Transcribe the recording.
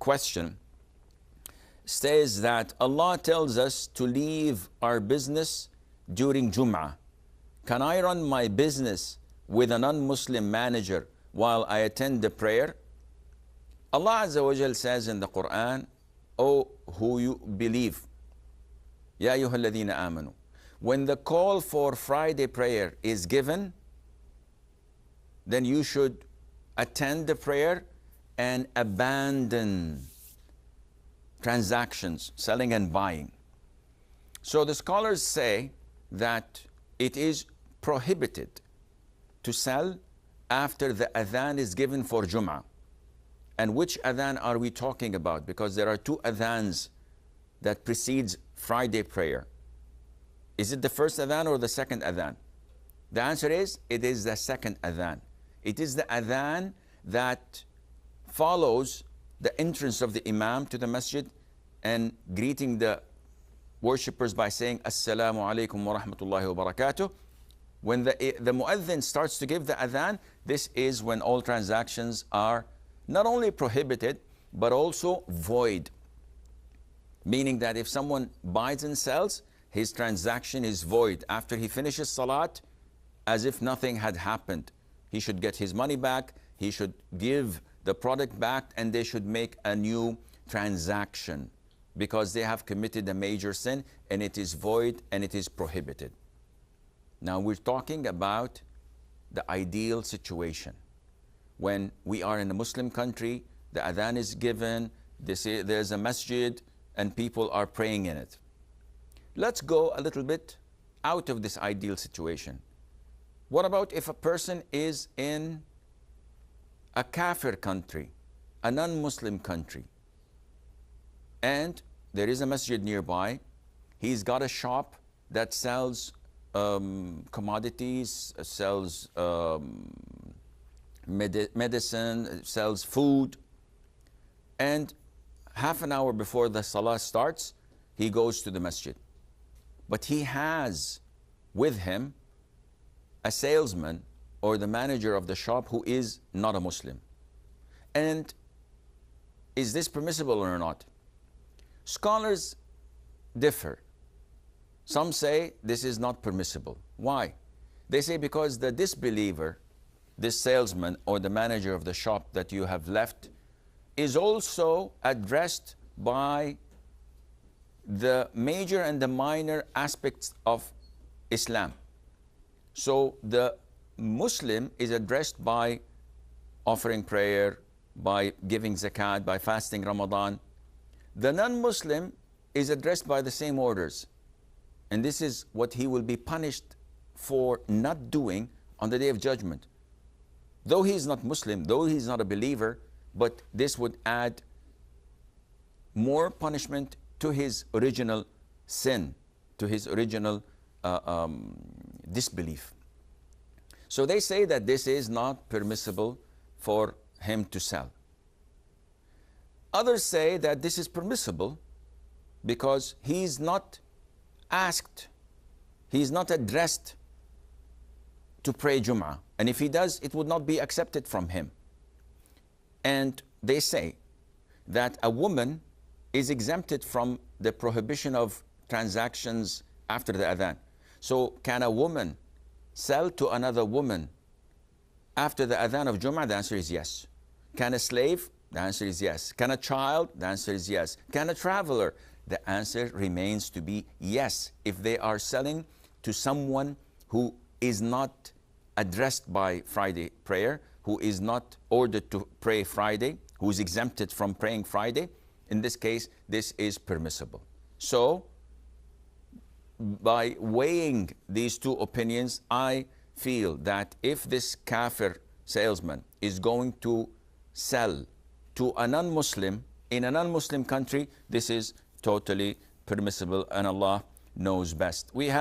question says that Allah tells us to leave our business during Jumu'ah. Can I run my business with a non-Muslim manager while I attend the prayer? Allah Azza wa Jal says in the Quran, "O who you believe, Ya ayyuhalladhina amanu, when the call for Friday prayer is given, then you should attend the prayer and abandon transactions, selling and buying." So the scholars say that it is prohibited to sell after the adhan is given for Jum'ah. And which adhan are we talking about? Because there are two adhans that precedes Friday prayer. Is it the first adhan or the second adhan? The answer is, it is the second adhan. It is the adhan that follows the entrance of the imam to the masjid and greeting the worshippers by saying, "Assalamu alaikum wa rahmatullahi wa barakatuh." When the muadhin starts to give the adhan, this is when all transactions are not only prohibited, but also void. Meaning that if someone buys and sells, his transaction is void. After he finishes salat, as if nothing had happened. He should get his money back, he should give the product back, and they should make a new transaction because they have committed a major sin and it is void and it is prohibited. Now we're talking about the ideal situation. When we are in a Muslim country, the adhan is given, there's a masjid and people are praying in it. Let's go a little bit out of this ideal situation. What about if a person is in a kafir country, a non-Muslim country, and there is a masjid nearby, he's got a shop that sells commodities, sells medicine, sells food, and half an hour before the salah starts, he goes to the masjid. But he has with him a salesman or the manager of the shop who is not a Muslim. And is this permissible or not? Scholars differ. Some say this is not permissible. Why? They say because the disbeliever, this salesman or the manager of the shop that you have left, is also addressed by the major and the minor aspects of Islam. So the Muslim is addressed by offering prayer, by giving zakat, by fasting Ramadan. The non-Muslim is addressed by the same orders. And this is what he will be punished for not doing on the Day of Judgment. Though he is not Muslim, though he is not a believer, but this would add more punishment to his original sin, to his original disbelief. So they say that this is not permissible for him to sell. Others say that this is permissible because he's not asked, he's not addressed to pray Jum'ah. And if he does, it would not be accepted from him. And they say that a woman is exempted from the prohibition of transactions after the adhan. So can a woman sell to another woman after the adhan of Jum'ah? The answer is yes. Can a slave? The answer is yes. Can a child? The answer is yes. Can a traveler? The answer remains to be yes, if they are selling to someone who is not addressed by Friday prayer, who is not ordered to pray Friday, who is exempted from praying Friday. In this case, this is permissible. So, by weighing these two opinions, I feel that if this kafir salesman is going to sell to a non-Muslim in a non-Muslim country, this is totally permissible and Allah knows best. We have